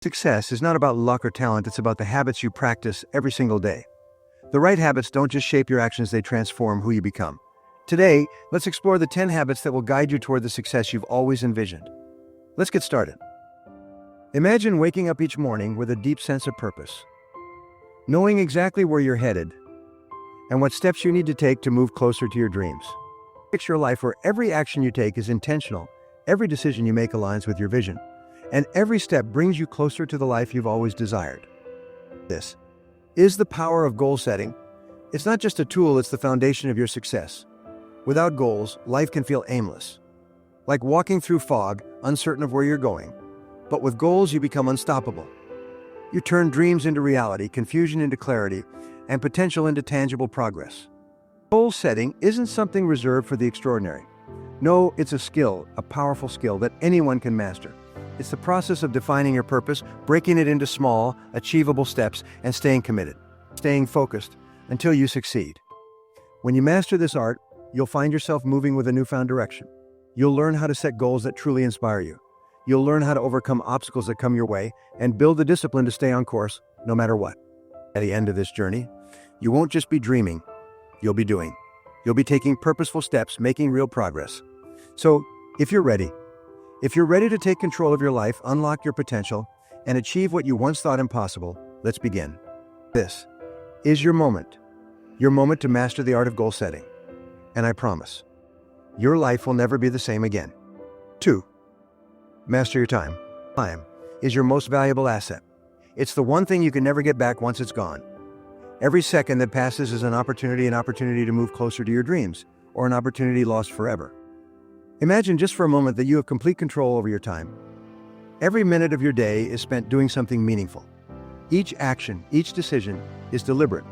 Success is not about luck or talent, it's about the habits you practice every single day. The right habits don't just shape your actions, they transform who you become. Today, let's explore the 10 habits that will guide you toward the success you've always envisioned. Let's get started. Imagine waking up each morning with a deep sense of purpose, knowing exactly where you're headed and what steps you need to take to move closer to your dreams. Picture a life where every action you take is intentional, every decision you make aligns with your vision, and every step brings you closer to the life you've always desired. This is the power of goal setting. It's not just a tool, it's the foundation of your success. Without goals, life can feel aimless, like walking through fog, uncertain of where you're going. But with goals, you become unstoppable. You turn dreams into reality, confusion into clarity, and potential into tangible progress. Goal setting isn't something reserved for the extraordinary. No, it's a skill, a powerful skill that anyone can master. It's the process of defining your purpose, breaking it into small, achievable steps, and staying committed, staying focused until you succeed. When you master this art, you'll find yourself moving with a newfound direction. You'll learn how to set goals that truly inspire you. You'll learn how to overcome obstacles that come your way and build the discipline to stay on course no matter what. At the end of this journey, you won't just be dreaming, you'll be doing. You'll be taking purposeful steps, making real progress. So, if you're ready to take control of your life, unlock your potential, and achieve what you once thought impossible, let's begin. This is your moment to master the art of goal setting. And I promise, your life will never be the same again. 2. Master your time. Time is your most valuable asset. It's the one thing you can never get back once it's gone. Every second that passes is an opportunity to move closer to your dreams, or an opportunity lost forever. Imagine just for a moment that you have complete control over your time. Every minute of your day is spent doing something meaningful. Each action, each decision is deliberate,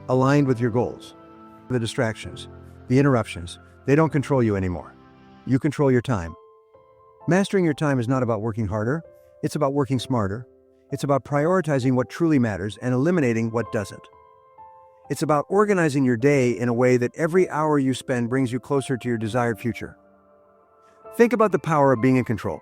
aligned with your goals. The distractions, the interruptions, they don't control you anymore. You control your time. Mastering your time is not about working harder, it's about working smarter. It's about prioritizing what truly matters and eliminating what doesn't. It's about organizing your day in a way that every hour you spend brings you closer to your desired future. Think about the power of being in control.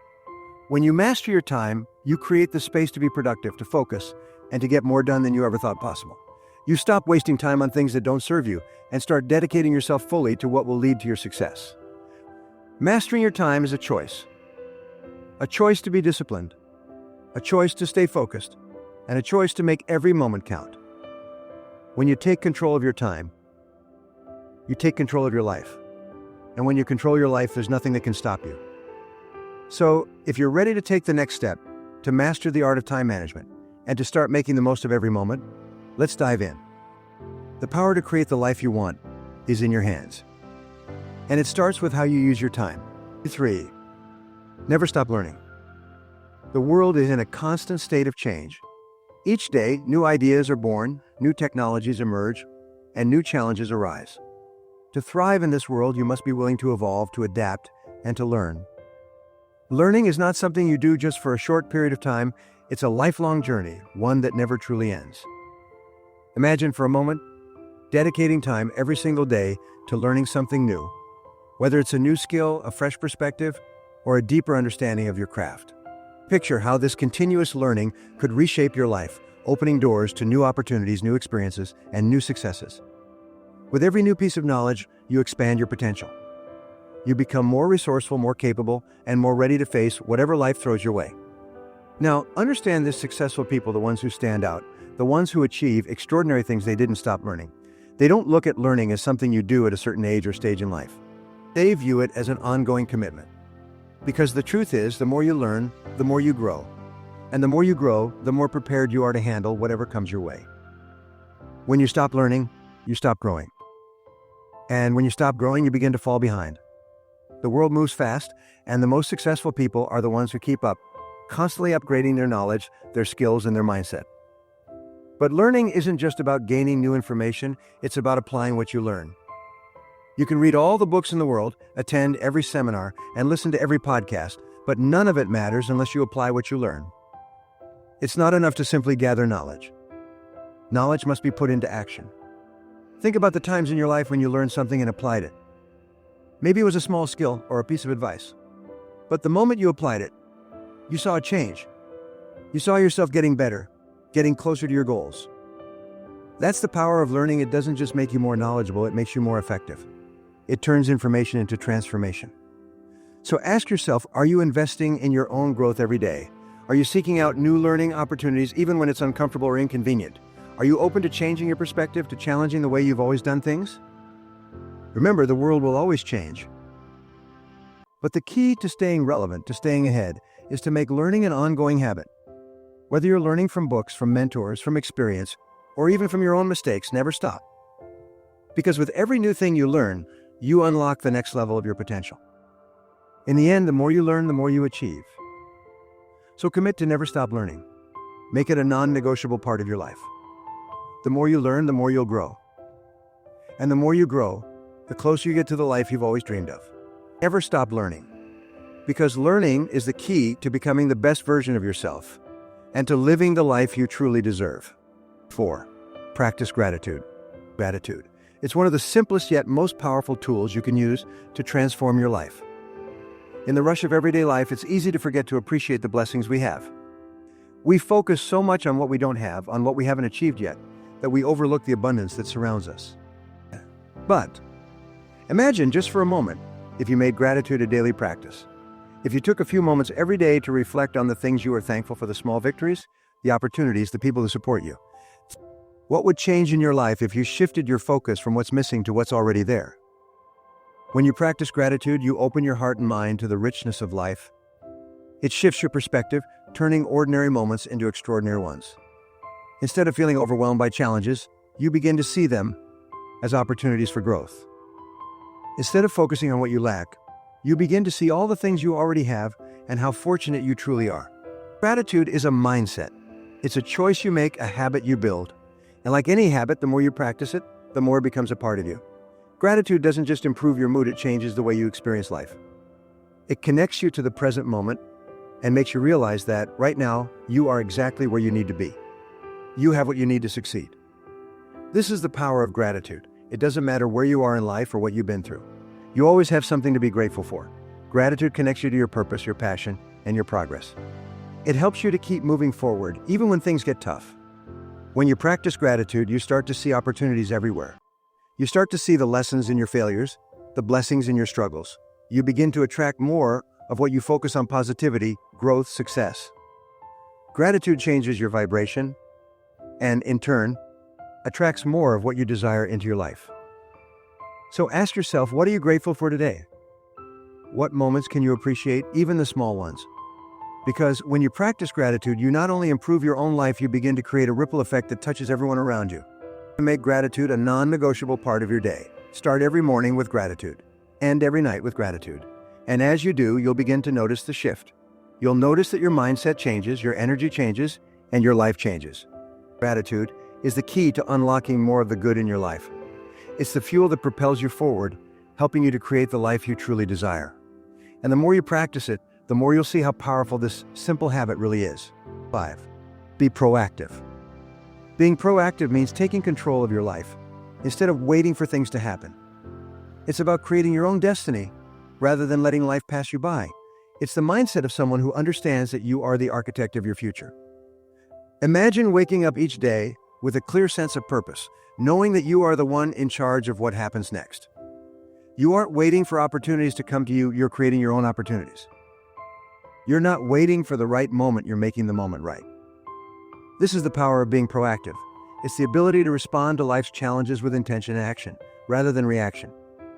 When you master your time, you create the space to be productive, to focus, and to get more done than you ever thought possible. You stop wasting time on things that don't serve you and start dedicating yourself fully to what will lead to your success. Mastering your time is a choice. A choice to be disciplined, a choice to stay focused, and a choice to make every moment count. When you take control of your time, you take control of your life. And when you control your life, there's nothing that can stop you. So, if you're ready to take the next step, to master the art of time management, and to start making the most of every moment, let's dive in. The power to create the life you want is in your hands. And it starts with how you use your time. 3. Never stop learning. The world is in a constant state of change. Each day, new ideas are born, new technologies emerge, and new challenges arise. To thrive in this world, you must be willing to evolve, to adapt, and to learn. Learning is not something you do just for a short period of time. It's a lifelong journey, one that never truly ends. Imagine for a moment dedicating time every single day to learning something new, whether it's a new skill, a fresh perspective, or a deeper understanding of your craft. Picture how this continuous learning could reshape your life, opening doors to new opportunities, new experiences, and new successes. With every new piece of knowledge, you expand your potential. You become more resourceful, more capable, and more ready to face whatever life throws your way. Now, understand this: successful people, the ones who stand out, the ones who achieve extraordinary things, they didn't stop learning. They don't look at learning as something you do at a certain age or stage in life. They view it as an ongoing commitment. Because the truth is, the more you learn, the more you grow. And the more you grow, the more prepared you are to handle whatever comes your way. When you stop learning, you stop growing. And when you stop growing, you begin to fall behind. The world moves fast, and the most successful people are the ones who keep up, constantly upgrading their knowledge, their skills, and their mindset. But learning isn't just about gaining new information, it's about applying what you learn. You can read all the books in the world, attend every seminar, and listen to every podcast, but none of it matters unless you apply what you learn. It's not enough to simply gather knowledge. Knowledge must be put into action. Think about the times in your life when you learned something and applied it. Maybe it was a small skill or a piece of advice. But the moment you applied it, you saw a change. You saw yourself getting better, getting closer to your goals. That's the power of learning. It doesn't just make you more knowledgeable, it makes you more effective. It turns information into transformation. So ask yourself, are you investing in your own growth every day? Are you seeking out new learning opportunities even when it's uncomfortable or inconvenient? Are you open to changing your perspective, to challenging the way you've always done things? Remember, the world will always change. But the key to staying relevant, to staying ahead, is to make learning an ongoing habit. Whether you're learning from books, from mentors, from experience, or even from your own mistakes, never stop. Because with every new thing you learn, you unlock the next level of your potential. In the end, the more you learn, the more you achieve. So commit to never stop learning. Make it a non-negotiable part of your life. The more you learn, the more you'll grow. And the more you grow, the closer you get to the life you've always dreamed of. Never stop learning. Because learning is the key to becoming the best version of yourself and to living the life you truly deserve. 4. Practice gratitude. Gratitude. It's one of the simplest yet most powerful tools you can use to transform your life. In the rush of everyday life, it's easy to forget to appreciate the blessings we have. We focus so much on what we don't have, on what we haven't achieved yet, that we overlook the abundance that surrounds us. But imagine just for a moment if you made gratitude a daily practice. If you took a few moments every day to reflect on the things you are thankful for, the small victories, the opportunities, the people who support you. What would change in your life if you shifted your focus from what's missing to what's already there? When you practice gratitude, you open your heart and mind to the richness of life. It shifts your perspective, turning ordinary moments into extraordinary ones. Instead of feeling overwhelmed by challenges, you begin to see them as opportunities for growth. Instead of focusing on what you lack, you begin to see all the things you already have and how fortunate you truly are. Gratitude is a mindset. It's a choice you make, a habit you build. And like any habit, the more you practice it, the more it becomes a part of you. Gratitude doesn't just improve your mood, it changes the way you experience life. It connects you to the present moment and makes you realize that right now, you are exactly where you need to be. You have what you need to succeed. This is the power of gratitude. It doesn't matter where you are in life or what you've been through. You always have something to be grateful for. Gratitude connects you to your purpose, your passion, and your progress. It helps you to keep moving forward, even when things get tough. When you practice gratitude, you start to see opportunities everywhere. You start to see the lessons in your failures, the blessings in your struggles. You begin to attract more of what you focus on: positivity, growth, success. Gratitude changes your vibration and, in turn, attracts more of what you desire into your life. So ask yourself, what are you grateful for today? What moments can you appreciate, even the small ones? Because when you practice gratitude, you not only improve your own life, you begin to create a ripple effect that touches everyone around you. Make gratitude a non-negotiable part of your day. Start every morning with gratitude. End every night with gratitude. And as you do, you'll begin to notice the shift. You'll notice that your mindset changes, your energy changes, and your life changes. Gratitude is the key to unlocking more of the good in your life. It's the fuel that propels you forward, helping you to create the life you truly desire. And the more you practice it, the more you'll see how powerful this simple habit really is. 5. Be proactive. Being proactive means taking control of your life instead of waiting for things to happen. It's about creating your own destiny rather than letting life pass you by. It's the mindset of someone who understands that you are the architect of your future. Imagine waking up each day with a clear sense of purpose, knowing that you are the one in charge of what happens next. You aren't waiting for opportunities to come to you, you're creating your own opportunities. You're not waiting for the right moment, you're making the moment right. This is the power of being proactive. It's the ability to respond to life's challenges with intention and action, rather than reaction.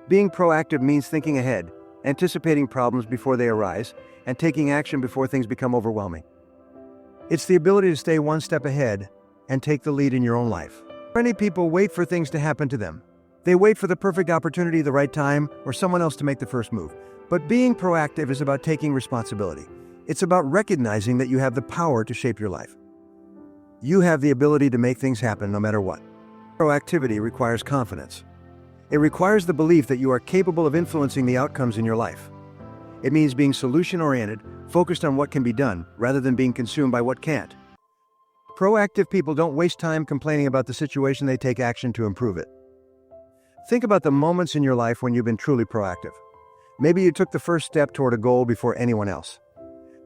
Being proactive means thinking ahead, anticipating problems before they arise, and taking action before things become overwhelming. It's the ability to stay one step ahead and take the lead in your own life. Many people wait for things to happen to them. They wait for the perfect opportunity, the right time, or someone else to make the first move. But being proactive is about taking responsibility. It's about recognizing that you have the power to shape your life. You have the ability to make things happen no matter what. Proactivity requires confidence. It requires the belief that you are capable of influencing the outcomes in your life. It means being solution-oriented, focused on what can be done, rather than being consumed by what can't. Proactive people don't waste time complaining about the situation, they take action to improve it. Think about the moments in your life when you've been truly proactive. Maybe you took the first step toward a goal before anyone else.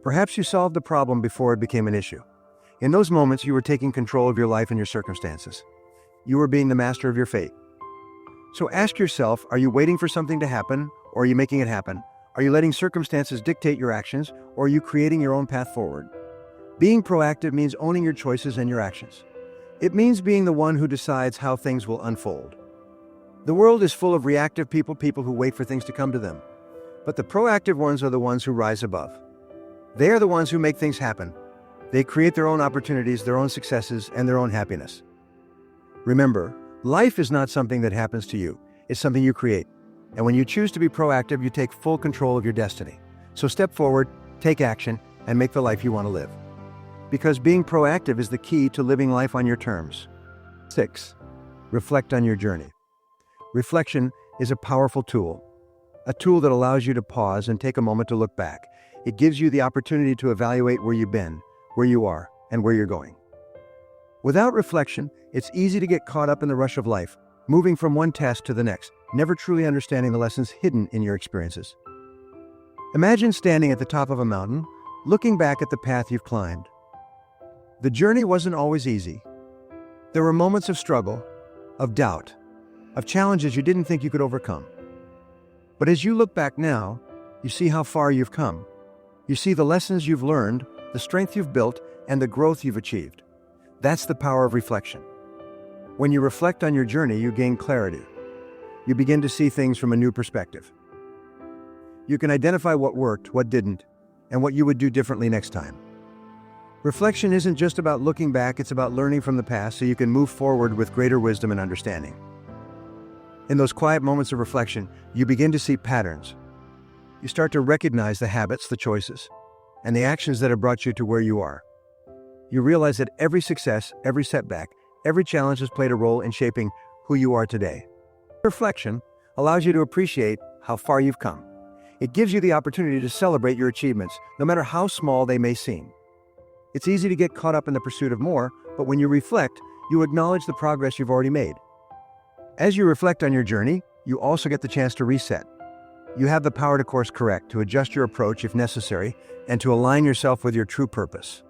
Perhaps you solved the problem before it became an issue. In those moments, you were taking control of your life and your circumstances. You were being the master of your fate. So ask yourself, are you waiting for something to happen, or are you making it happen? Are you letting circumstances dictate your actions, or are you creating your own path forward? Being proactive means owning your choices and your actions. It means being the one who decides how things will unfold. The world is full of reactive people who wait for things to come to them. But the proactive ones are the ones who rise above. They are the ones who make things happen. They create their own opportunities, their own successes, and their own happiness. Remember, life is not something that happens to you. It's something you create. And when you choose to be proactive, you take full control of your destiny. So step forward, take action, and make the life you want to live. Because being proactive is the key to living life on your terms. 6. Reflect on your journey. Reflection is a powerful tool. A tool that allows you to pause and take a moment to look back. It gives you the opportunity to evaluate where you've been, where you are, and where you're going. Without reflection, it's easy to get caught up in the rush of life, moving from one task to the next, never truly understanding the lessons hidden in your experiences. Imagine standing at the top of a mountain, looking back at the path you've climbed. The journey wasn't always easy. There were moments of struggle, of doubt, of challenges you didn't think you could overcome. But as you look back now, you see how far you've come. You see the lessons you've learned, the strength you've built, and the growth you've achieved. That's the power of reflection. When you reflect on your journey, you gain clarity. You begin to see things from a new perspective. You can identify what worked, what didn't, and what you would do differently next time. Reflection isn't just about looking back, it's about learning from the past so you can move forward with greater wisdom and understanding. In those quiet moments of reflection, you begin to see patterns. You start to recognize the habits, the choices, and the actions that have brought you to where you are. You realize that every success, every setback, every challenge has played a role in shaping who you are today. Reflection allows you to appreciate how far you've come. It gives you the opportunity to celebrate your achievements, no matter how small they may seem. It's easy to get caught up in the pursuit of more, but when you reflect, you acknowledge the progress you've already made. As you reflect on your journey, you also get the chance to reset. You have the power to course correct, to adjust your approach if necessary, and to align yourself with your true purpose.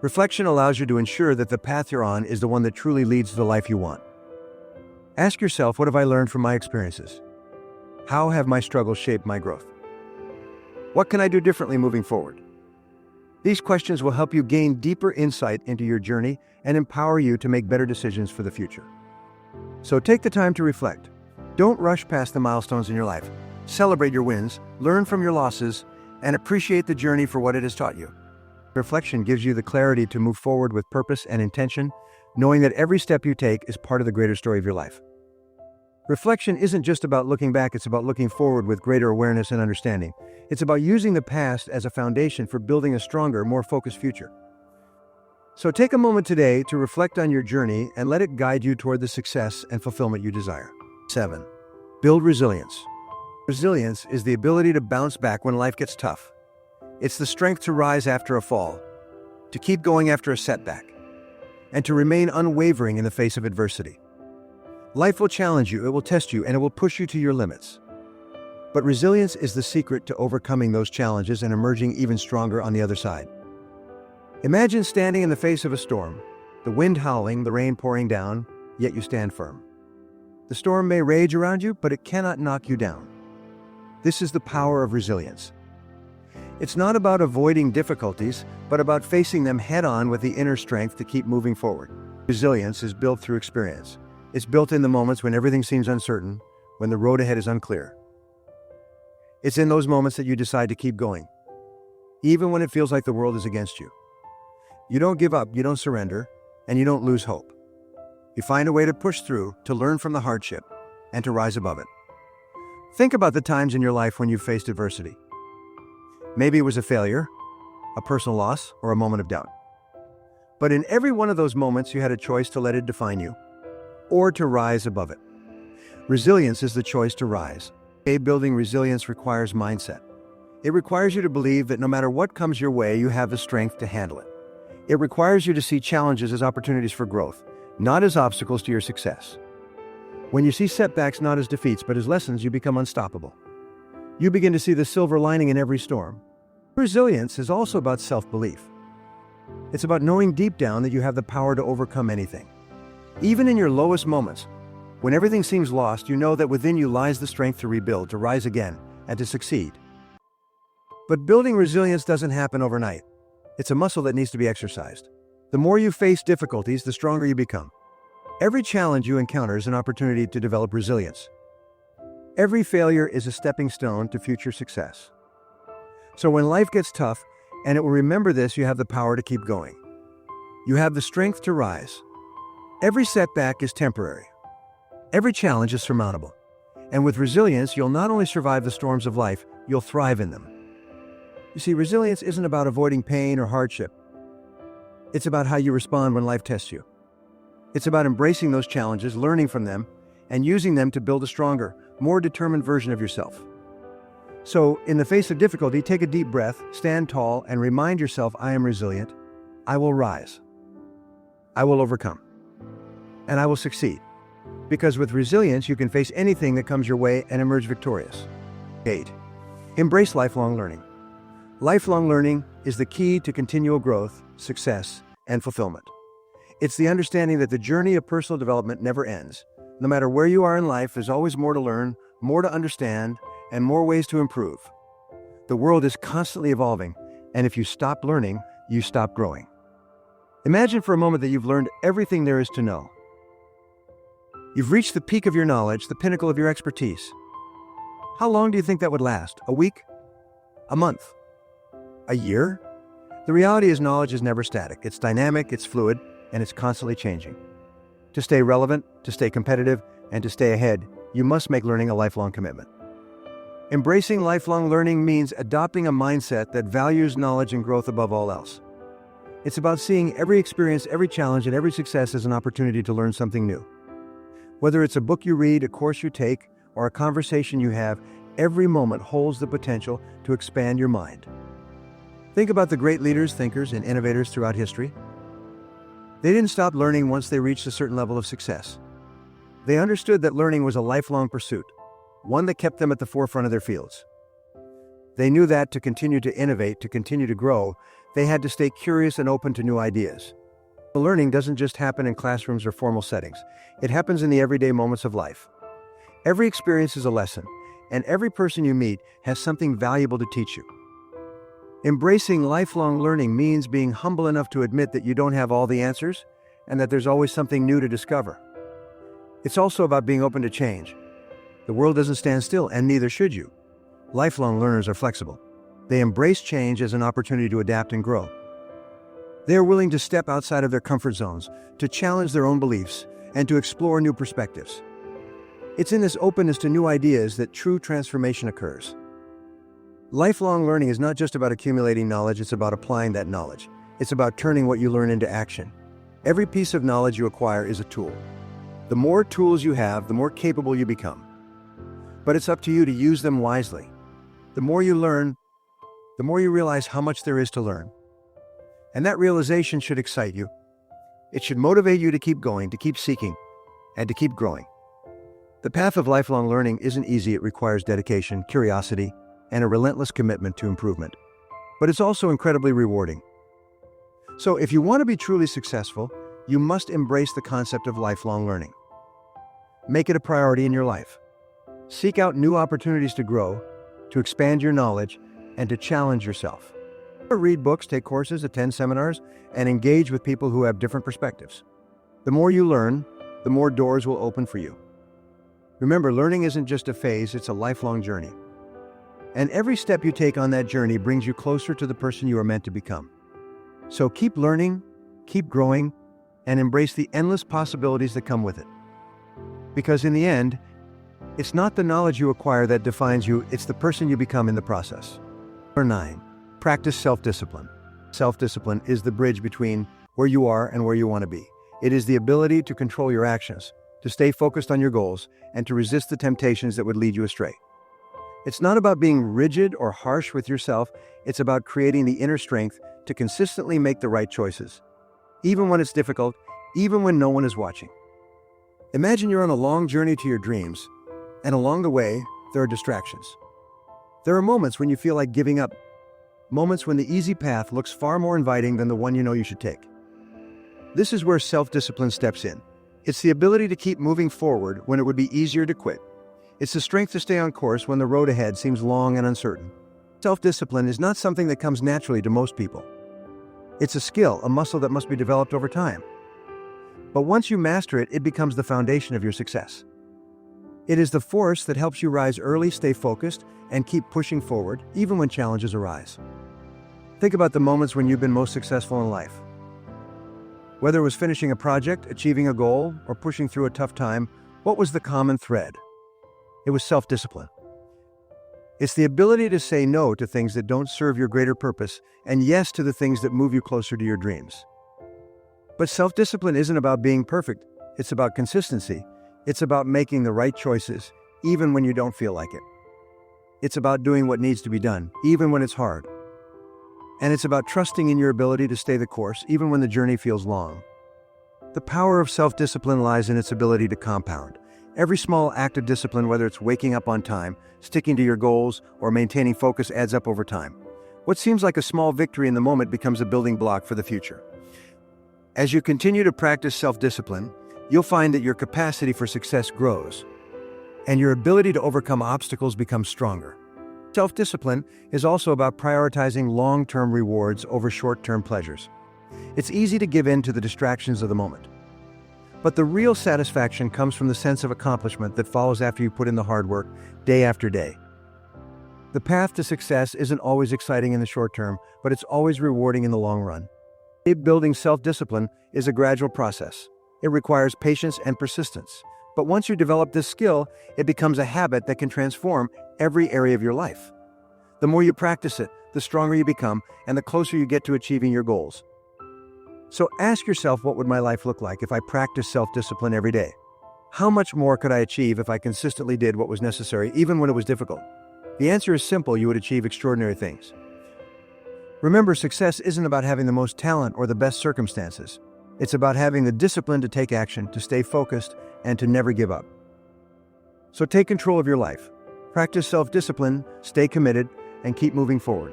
Reflection allows you to ensure that the path you're on is the one that truly leads to the life you want. Ask yourself, what have I learned from my experiences? How have my struggles shaped my growth? What can I do differently moving forward? These questions will help you gain deeper insight into your journey and empower you to make better decisions for the future. So take the time to reflect. Don't rush past the milestones in your life. Celebrate your wins, learn from your losses, and appreciate the journey for what it has taught you. Reflection gives you the clarity to move forward with purpose and intention, knowing that every step you take is part of the greater story of your life. Reflection isn't just about looking back, it's about looking forward with greater awareness and understanding. It's about using the past as a foundation for building a stronger, more focused future. So take a moment today to reflect on your journey and let it guide you toward the success and fulfillment you desire. 7. Build resilience. Resilience is the ability to bounce back when life gets tough. It's the strength to rise after a fall, to keep going after a setback, and to remain unwavering in the face of adversity. Life will challenge you, it will test you, and it will push you to your limits. But resilience is the secret to overcoming those challenges and emerging even stronger on the other side. Imagine standing in the face of a storm, the wind howling, the rain pouring down, yet you stand firm. The storm may rage around you, but it cannot knock you down. This is the power of resilience. It's not about avoiding difficulties, but about facing them head-on with the inner strength to keep moving forward. Resilience is built through experience. It's built in the moments when everything seems uncertain, when the road ahead is unclear. It's in those moments that you decide to keep going, even when it feels like the world is against you. You don't give up, you don't surrender, and you don't lose hope. You find a way to push through, to learn from the hardship, and to rise above it. Think about the times in your life when you faced adversity. Maybe it was a failure, a personal loss, or a moment of doubt. But in every one of those moments, you had a choice to let it define you, or to rise above it. Resilience is the choice to rise. Building resilience requires mindset. It requires you to believe that no matter what comes your way, you have the strength to handle it. It requires you to see challenges as opportunities for growth, not as obstacles to your success. When you see setbacks not as defeats but as lessons, you become unstoppable. You begin to see the silver lining in every storm. Resilience is also about self-belief. It's about knowing deep down that you have the power to overcome anything. Even in your lowest moments, when everything seems lost, you know that within you lies the strength to rebuild, to rise again, and to succeed. But building resilience doesn't happen overnight. It's a muscle that needs to be exercised. The more you face difficulties, the stronger you become. Every challenge you encounter is an opportunity to develop resilience. Every failure is a stepping stone to future success. So when life gets tough, and it will remember this, you have the power to keep going. You have the strength to rise. Every setback is temporary. Every challenge is surmountable. And with resilience, you'll not only survive the storms of life, you'll thrive in them. You see, resilience isn't about avoiding pain or hardship. It's about how you respond when life tests you. It's about embracing those challenges, learning from them, and using them to build a stronger, more determined version of yourself. So, in the face of difficulty, take a deep breath, stand tall, and remind yourself, I am resilient. I will rise. I will overcome. And I will succeed. Because with resilience, you can face anything that comes your way and emerge victorious. 8. Embrace lifelong learning. Lifelong learning is the key to continual growth, success, and fulfillment. It's the understanding that the journey of personal development never ends. No matter where you are in life, there's always more to learn, more to understand, and more ways to improve. The world is constantly evolving, and if you stop learning, you stop growing. Imagine for a moment that you've learned everything there is to know. You've reached the peak of your knowledge, the pinnacle of your expertise. How long do you think that would last? A week? A month? A year? The reality is knowledge is never static. It's dynamic, it's fluid, and it's constantly changing. To stay relevant, to stay competitive, and to stay ahead, you must make learning a lifelong commitment. Embracing lifelong learning means adopting a mindset that values knowledge and growth above all else. It's about seeing every experience, every challenge, and every success as an opportunity to learn something new. Whether it's a book you read, a course you take, or a conversation you have, every moment holds the potential to expand your mind. Think about the great leaders, thinkers, and innovators throughout history. They didn't stop learning once they reached a certain level of success. They understood that learning was a lifelong pursuit, one that kept them at the forefront of their fields. They knew that to continue to innovate, to continue to grow, they had to stay curious and open to new ideas. Learning doesn't just happen in classrooms or formal settings. It happens in the everyday moments of life. Every experience is a lesson, and every person you meet has something valuable to teach you. Embracing lifelong learning means being humble enough to admit that you don't have all the answers and that there's always something new to discover. It's also about being open to change. The world doesn't stand still, and neither should you. Lifelong learners are flexible. They embrace change as an opportunity to adapt and grow. They are willing to step outside of their comfort zones, to challenge their own beliefs, and to explore new perspectives. It's in this openness to new ideas that true transformation occurs. Lifelong learning is not just about accumulating knowledge, it's about applying that knowledge. It's about turning what you learn into action. Every piece of knowledge you acquire is a tool. The more tools you have, the more capable you become. But it's up to you to use them wisely. The more you learn, the more you realize how much there is to learn. And that realization should excite you. It should motivate you to keep going, to keep seeking, and to keep growing. The path of lifelong learning isn't easy. It requires dedication, curiosity, and a relentless commitment to improvement. But it's also incredibly rewarding. So if you want to be truly successful, you must embrace the concept of lifelong learning. Make it a priority in your life. Seek out new opportunities to grow, to expand your knowledge, and to challenge yourself. Read books, take courses, attend seminars, and engage with people who have different perspectives. The more you learn, the more doors will open for you. Remember, learning isn't just a phase, it's a lifelong journey. And every step you take on that journey brings you closer to the person you are meant to become. So keep learning, keep growing, and embrace the endless possibilities that come with it. Because in the end, it's not the knowledge you acquire that defines you, it's the person you become in the process. Number 9. Practice self-discipline. Self-discipline is the bridge between where you are and where you want to be. It is the ability to control your actions, to stay focused on your goals, and to resist the temptations that would lead you astray. It's not about being rigid or harsh with yourself, it's about creating the inner strength to consistently make the right choices, even when it's difficult, even when no one is watching. Imagine you're on a long journey to your dreams, and along the way, there are distractions. There are moments when you feel like giving up, moments when the easy path looks far more inviting than the one you know you should take. This is where self-discipline steps in. It's the ability to keep moving forward when it would be easier to quit. It's the strength to stay on course when the road ahead seems long and uncertain. Self-discipline is not something that comes naturally to most people. It's a skill, a muscle that must be developed over time. But once you master it, it becomes the foundation of your success. It is the force that helps you rise early, stay focused, and keep pushing forward, even when challenges arise. Think about the moments when you've been most successful in life. Whether it was finishing a project, achieving a goal, or pushing through a tough time, what was the common thread? It was self-discipline. It's the ability to say no to things that don't serve your greater purpose and yes to the things that move you closer to your dreams. But self-discipline isn't about being perfect. It's about consistency. It's about making the right choices, even when you don't feel like it. It's about doing what needs to be done, even when it's hard. And it's about trusting in your ability to stay the course, even when the journey feels long. The power of self-discipline lies in its ability to compound. Every small act of discipline, whether it's waking up on time, sticking to your goals, or maintaining focus, adds up over time. What seems like a small victory in the moment becomes a building block for the future. As you continue to practice self-discipline, you'll find that your capacity for success grows, and your ability to overcome obstacles becomes stronger. Self-discipline is also about prioritizing long-term rewards over short-term pleasures. It's easy to give in to the distractions of the moment. But the real satisfaction comes from the sense of accomplishment that follows after you put in the hard work, day after day. The path to success isn't always exciting in the short term, but it's always rewarding in the long run. Building self-discipline is a gradual process. It requires patience and persistence. But once you develop this skill, it becomes a habit that can transform every area of your life. The more you practice it, the stronger you become, and the closer you get to achieving your goals. So ask yourself, what would my life look like if I practiced self-discipline every day? How much more could I achieve if I consistently did what was necessary, even when it was difficult? The answer is simple: you would achieve extraordinary things. Remember, success isn't about having the most talent or the best circumstances. It's about having the discipline to take action, to stay focused, and to never give up. So take control of your life. Practice self-discipline, stay committed, and keep moving forward.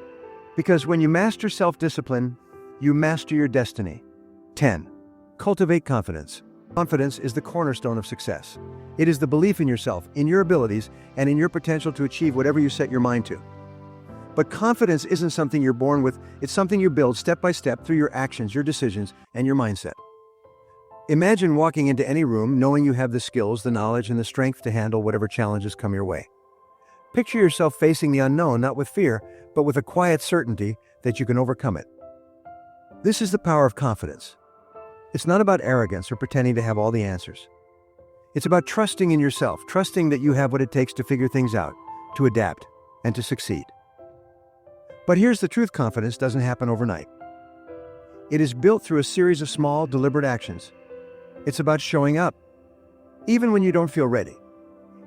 Because when you master self-discipline, you master your destiny. 10. Cultivate confidence. Confidence is the cornerstone of success. It is the belief in yourself, in your abilities, and in your potential to achieve whatever you set your mind to. But confidence isn't something you're born with, it's something you build step by step through your actions, your decisions, and your mindset. Imagine walking into any room knowing you have the skills, the knowledge, and the strength to handle whatever challenges come your way. Picture yourself facing the unknown, not with fear, but with a quiet certainty that you can overcome it. This is the power of confidence. It's not about arrogance or pretending to have all the answers. It's about trusting in yourself, trusting that you have what it takes to figure things out, to adapt, and to succeed. But here's the truth: confidence doesn't happen overnight. It is built through a series of small, deliberate actions. It's about showing up, even when you don't feel ready.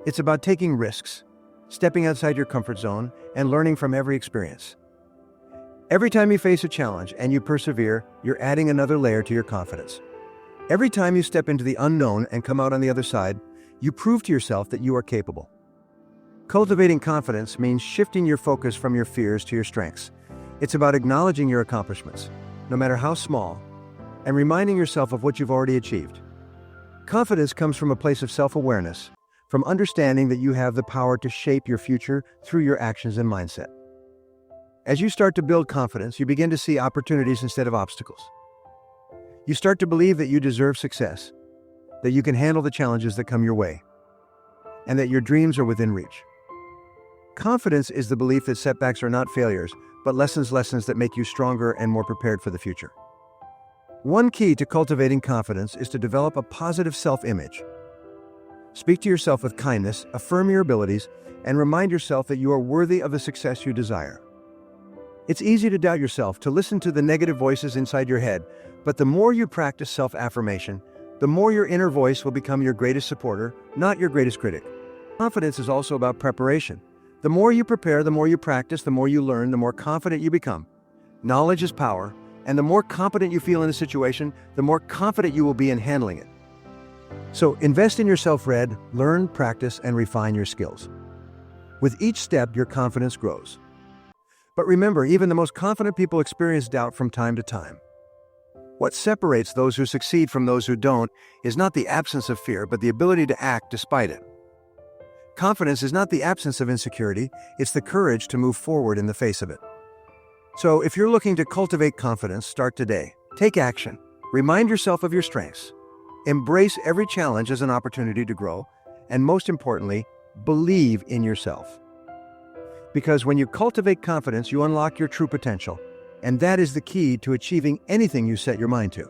It's about taking risks, stepping outside your comfort zone, and learning from every experience. Every time you face a challenge and you persevere, you're adding another layer to your confidence. Every time you step into the unknown and come out on the other side, you prove to yourself that you are capable. Cultivating confidence means shifting your focus from your fears to your strengths. It's about acknowledging your accomplishments, no matter how small, and reminding yourself of what you've already achieved. Confidence comes from a place of self-awareness, from understanding that you have the power to shape your future through your actions and mindset. As you start to build confidence, you begin to see opportunities instead of obstacles. You start to believe that you deserve success, that you can handle the challenges that come your way, and that your dreams are within reach. Confidence is the belief that setbacks are not failures, but lessons that make you stronger and more prepared for the future. One key to cultivating confidence is to develop a positive self-image. Speak to yourself with kindness, affirm your abilities, and remind yourself that you are worthy of the success you desire. It's easy to doubt yourself, to listen to the negative voices inside your head, but the more you practice self-affirmation, the more your inner voice will become your greatest supporter, not your greatest critic. Confidence is also about preparation. The more you prepare, the more you practice, the more you learn, the more confident you become. Knowledge is power, and the more competent you feel in a situation, the more confident you will be in handling it. So invest in yourself, learn, practice, and refine your skills. With each step, your confidence grows. But remember, even the most confident people experience doubt from time to time. What separates those who succeed from those who don't is not the absence of fear, but the ability to act despite it. Confidence is not the absence of insecurity, it's the courage to move forward in the face of it. So, if you're looking to cultivate confidence, start today. Take action. Remind yourself of your strengths. Embrace every challenge as an opportunity to grow, and most importantly, believe in yourself. Because when you cultivate confidence, you unlock your true potential, and that is the key to achieving anything you set your mind to.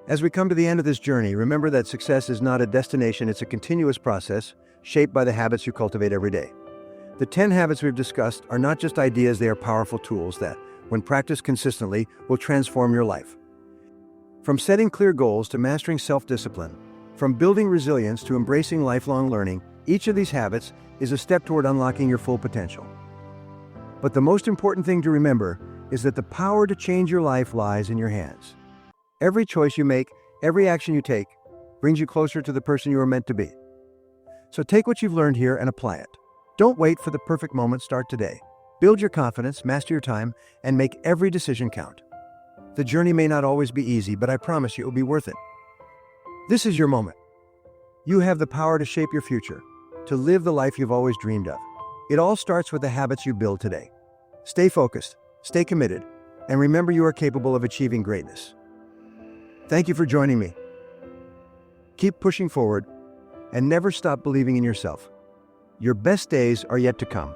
As we come to the end of this journey, remember that success is not a destination, it's a continuous process shaped by the habits you cultivate every day. The 10 habits we've discussed are not just ideas, they are powerful tools that, when practiced consistently, will transform your life. From setting clear goals to mastering self-discipline, from building resilience to embracing lifelong learning, each of these habits is a step toward unlocking your full potential. But the most important thing to remember is that the power to change your life lies in your hands. Every choice you make, every action you take, brings you closer to the person you are meant to be. So take what you've learned here and apply it. Don't wait for the perfect moment, start today. Build your confidence, master your time, and make every decision count. The journey may not always be easy, but I promise you it will be worth it. This is your moment. You have the power to shape your future, to live the life you've always dreamed of. It all starts with the habits you build today. Stay focused, stay committed, and remember you are capable of achieving greatness. Thank you for joining me. Keep pushing forward and never stop believing in yourself. Your best days are yet to come.